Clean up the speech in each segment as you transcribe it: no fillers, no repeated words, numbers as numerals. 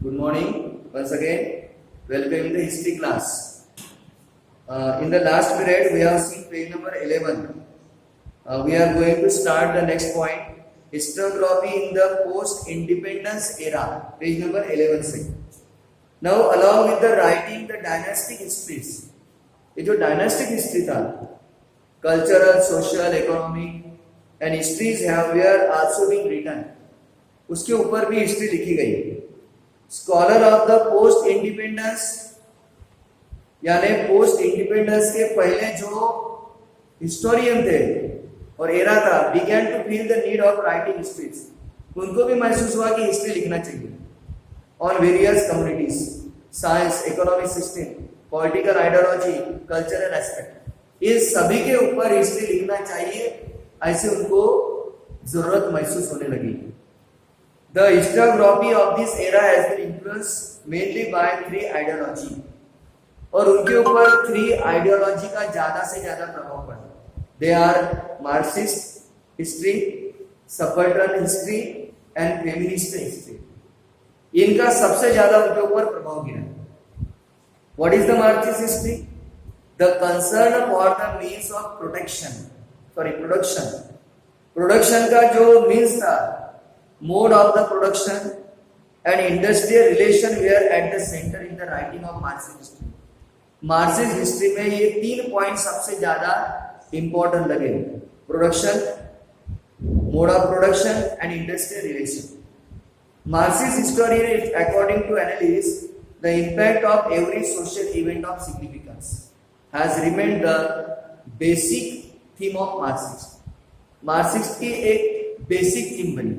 Good morning once again. Welcome in the history class. In the last period, we have seen page number 11. We are going to start the next point. Historiography in the post-independence era. Page number 11 से. Now, along with the writing the dynastic histories. ये जो dynastic history था, cultural, social, economic and histories were also being written. उसके ऊपर भी history लिखी गई. Scholar of the post independence यानी पोस्ट इंडिपेंडेंस के पहले जो हिस्टोरियन थे और एरा था began to feel the need of writing histories. उनको भी महसूस हुआ कि हिस्ट्री लिखना चाहिए on various communities, science, economic system, political ideology, cultural aspect, इस सभी के ऊपर हिस्ट्री लिखना चाहिए. ऐसे उनको जरूरत महसूस होने लगी. The historiography of this era has been influenced mainly by three ideology. और उनके ऊपर थ्री आइडियोलॉजी का ज्यादा से ज्यादा प्रभाव पड़ा. They are Marxist history, subaltern history and feminist history. इनका सबसे ज्यादा उनके ऊपर प्रभाव गिरा. What is the Marxist history? The concern for the means of production. Production का जो means था, mode of the production and industrial relation were at the center in the writing of Marxist history. Marxist history में ये तीन point सबसे ज्यादा important लगे. Production, mode of production and industrial relation. Marxist historian, according to analysis, the impact of every social event of significance has remained the basic theme of Marxist. Marxist की एक basic theme बनी.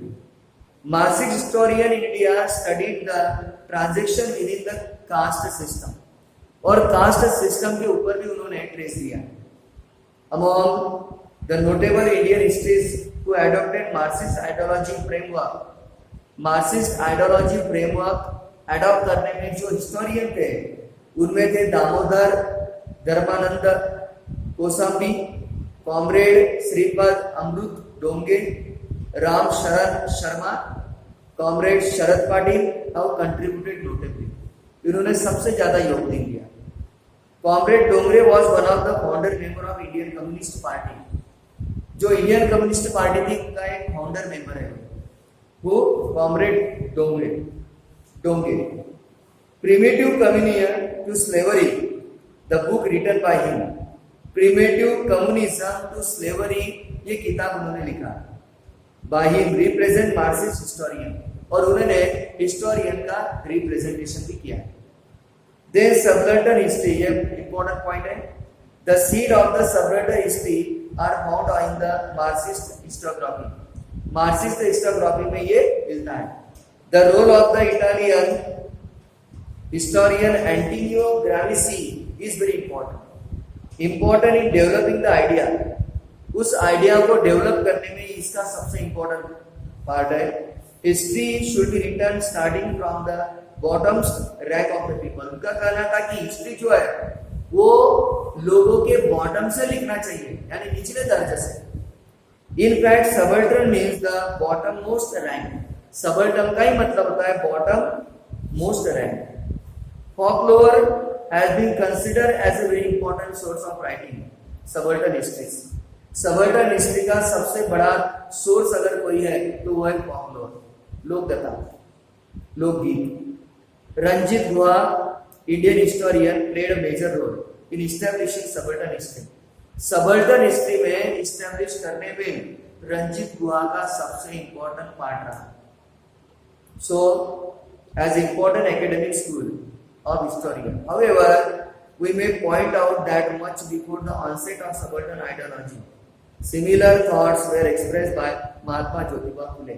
Marxist historian in India studied the transaction within the caste system और caste system के ऊपर भी उन्होंने trace दिया. Among the notable Indian histories who adopted Marxist ideology framework adopt करने में जो historian थे उनमें थे दामोदर धर्मानंद कोसंबी, कॉमरेड श्रीपद अमृत डोंगे, राम शरण Sharma, comrade Sharad Patil have contributed notably. इन्होंने सबसे ज्यादा योगदान दिया. Comrade Dongre was one of the founder member of Indian Communist Party. जो इंडियन कम्युनिस्ट पार्टी थी का एक फाउंडर मेंबर है वो comrade Donge. Primitive Communion to Slavery, the book written by him. Primitive Communism to Slavery ये किताब उन्होंने लिखा. By him represent Marxist historian और उन्होंने historian का representation भी किया. Then subaltern history, ये important point है. The seed of the subaltern history are found in the Marxist historiography. Marxist historiography में ये मिलता है. The role of the Italian historian Antonio Gramsci is very important. Important in developing the idea. उस idea को develop करने में इसका सबसे इंपॉर्टेंट पार्ट है. History should be written starting from the bottoms rank of the people. उनका कहना था कि हिस्ट्री जो है वो लोगों के बॉटम से लिखना चाहिए यानी निचले दर्जे से. In fact subaltern means the bottom most rank. Subaltern का ही मतलब होता है bottom most rank. folklore has been considered as a very important source of writing subaltern histories. Subaltern history का सबसे बड़ा सोर्स अगर कोई है तो वो है फॉकलोर, लोककथा, लोकगीत. Ranajit Guha Indian historian played a major role in establishing subaltern history. Subaltern history में एस्टैब्लिश करने में रंजीत गुहा का सबसे इंपॉर्टेंट पार्ट रहा. So as important academic school of historian. However, we may point out that much before the onset of subaltern ideology, similar thoughts were expressed by Mahatma Jyotiba Phule.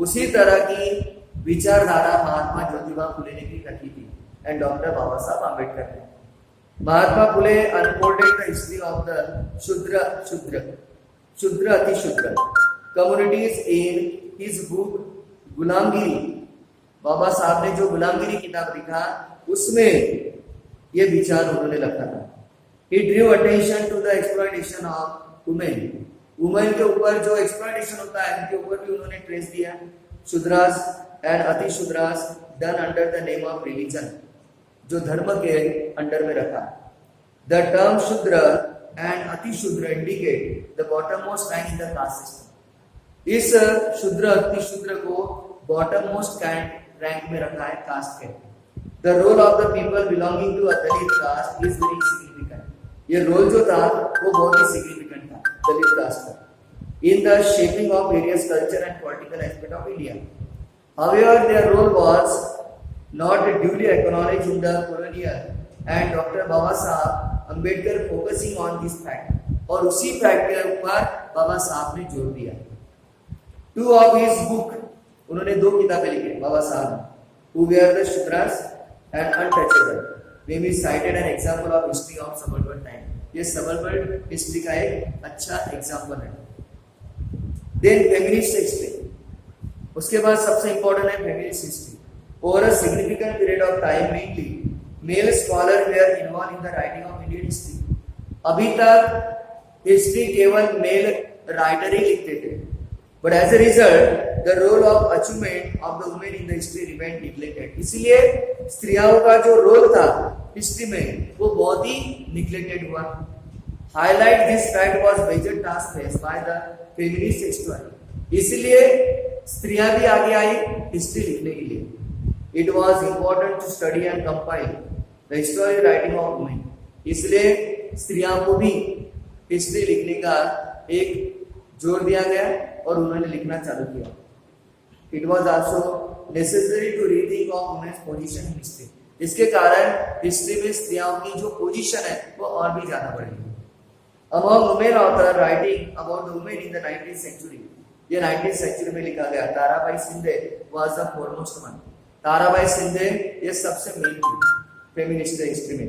उसी तरह की विचारधारा महात्मा ज्योतिबा फुले ने भी रखी थी and डॉक्टर बाबा साहब आम्बेडकर ने. Mahatma Phule unfolded the history of the शूद्र अति शूद्र communities in his book गुलामगिरी. बाबा साहब ने जो गुलामगिरी किताब लिखा उसमें ये विचार उन्होंने रखा था. He drew attention to the exploitation of women. Women के ऊपर जो एक्सप्लॉयटेशन होता है उनके ऊपर भी उन्होंने ट्रेस दिया. Shudras and Ati Shudras, done under the name of religion, जो धर्म के अंडर में रखा. The term Shudra and Ati Shudra indicate the bottommost rank in the caste system. इस शूद्र अति शूद्र को bottommost rank में रखा है कास्ट के. The role of the people belonging to a Dalit caste is very significant. ये रोल जो था वो बहुत ही significant था दलित कास्ट का in the shaping of various culture and political aspect of India. However, their role was not duly acknowledged in the colonial and Dr. Baba Saheb Ambedkar focusing on this fact. और उसी fact के ऊपर बाबा साहब ने जोर दिया. Two of his book, उन्होंने 2 किताबें लिखी बाबा साहब ने, Who Were the Shudras and Untouchable. May be cited an example of history of suburban time. ये suburban history का एक अच्छा example है. Then feminist history. उसके बाद सबसे important है feminist history. Over a significant period of time, mainly male scholars were involved in the writing of Indian history. अभी तक history केवल male writer ही लिखते थे. But as a result, the role of achievement of the women in the history remained neglected. इसलिए स्त्रियों का जो role था हिस्ट्री में वो बहुत ही neglected हुआ. Highlight this fact was major task faced by the feminist historian. इसलिए स्त्रियां भी आगे आई हिस्ट्री लिखने के लिए. It was important to study and compile the historical writing of women. इसलिए स्त्रियों को भी हिस्ट्री लिखने का एक जोर दिया गया और उन्होंने लिखना चालू किया. It was also necessary to rethink of women's position in history. इसके कारण हिस्ट्री में स्त्रियों की जो पोजीशन है वो और भी ज्यादा बढ़ेगी. Among women authors writing about the women in the 19th century, ये 19th century में लिखा गया. Tarabai Shinde was the foremost one. Tarabai Shinde ये सबसे मेन थी फेमिनिस्ट हिस्ट्री में.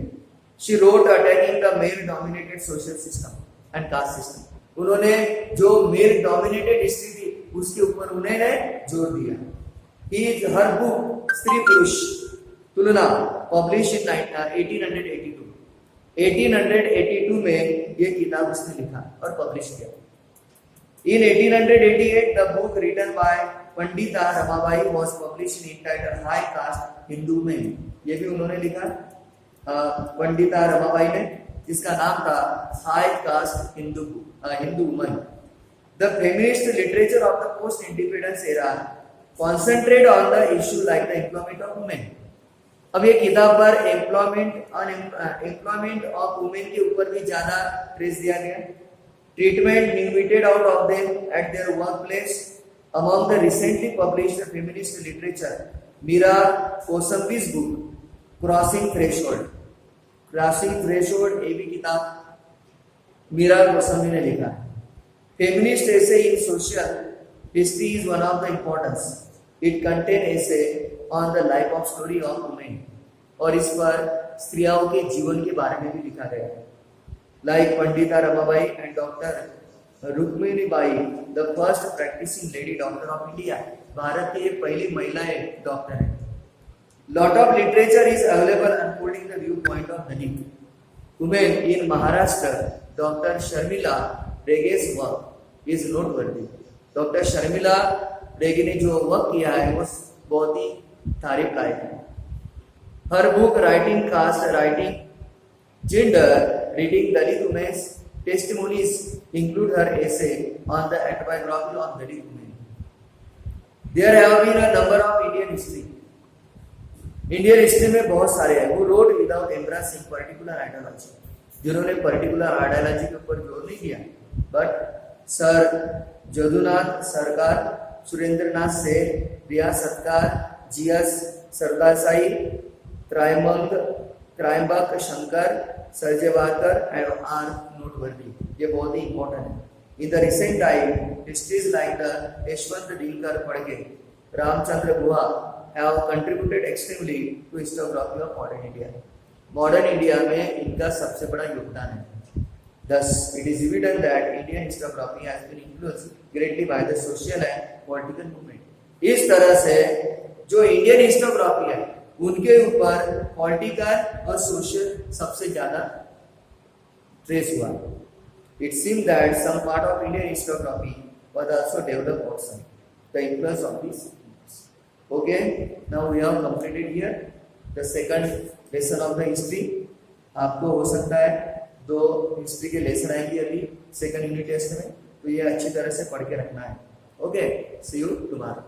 She wrote attacking the male-dominated social system and caste system. उन्होंने जो मेल डोमिनेटेड हिस्ट्री थी उसके ऊपर उन्होंने जोर दिया. हर बुक स्त्री पुरुष तुलना पब्लिश इन 1882. 1882 में ये किताब उसने लिखा और पब्लिश किया. इन 1888 the book written by Pandita Ramabai was published in title high cast Hindu में. ये भी उन्होंने लिखा पंडिता रमाबाई ने, जिसका नाम था high cast Hindu woman. The feminist literature of the post independence era concentrate on the issue like the employment of women. अब ये किताब पर एम्प्लॉयमेंट ऑफ वुमेन के ऊपर भी ज्यादा ट्रेस दिया गया. Treatment meted out of them at their work place. Among the recently published feminist literature Meera Kosambi's book crossing threshold. ये भी किताब मीरा कोसंबी ने लिखा. Feminist essay in social history is one of the importance. It contain essay on the life of story of women. और इस पर स्त्रियों के जीवन के बारे में भी लिखा गया. Like Pandita Ramabai and doctor Rukminibai, the first practising lady doctor of India. भारत की ये पहली महिलाएं डॉक्टर है. Lot of literature is available unfolding the viewpoint of Dalit women in Maharashtra. Dr. Sharmila Rege's work is noteworthy. Dr. Sharmila Rege ने जो work किया है वो बहुत ही तारीफ लायक है. Her book writing caste, writing gender, reading Dalit women's testimonies include her essay on the autobiography of Dalit women. There have been a number of Indian history. Indian history में बहुत सारे हैं. वो wrote without embracing particular ideology, जिन्होंने particular ideology के ऊपर जोर नहीं दिया. बट सर जदुनाथ सरकार, Surendranath Seth, Riyasatkar, G S Sardesai, Trimbak Shankar, Shejwalkar and are noteworthy. ये बहुत ही इंपॉर्टेंट है. In the recent time histories like the Yashwant Dinkar Phadke, Ramachandra Guha have contributed extremely to historiography of modern India. Modern India में इनका सबसे बड़ा योगदान है. Thus, it is evident that Indian historiography has been influenced greatly by the social and political movement. इस तरह से जो इंडियन हिस्टोग्राफी है उनके ऊपर पॉलिटिकल और सोशल सबसे ज्यादा ट्रेस हुआ. It seems that some part of Indian historiography was also developed outside the influence of these. Okay, now we have completed here the second lesson of the history. आपको हो सकता है 2 history के lesson आएंगे अभी second unit test में, तो ये अच्छी तरह से पढ़ के रखना है। Okay, see you tomorrow.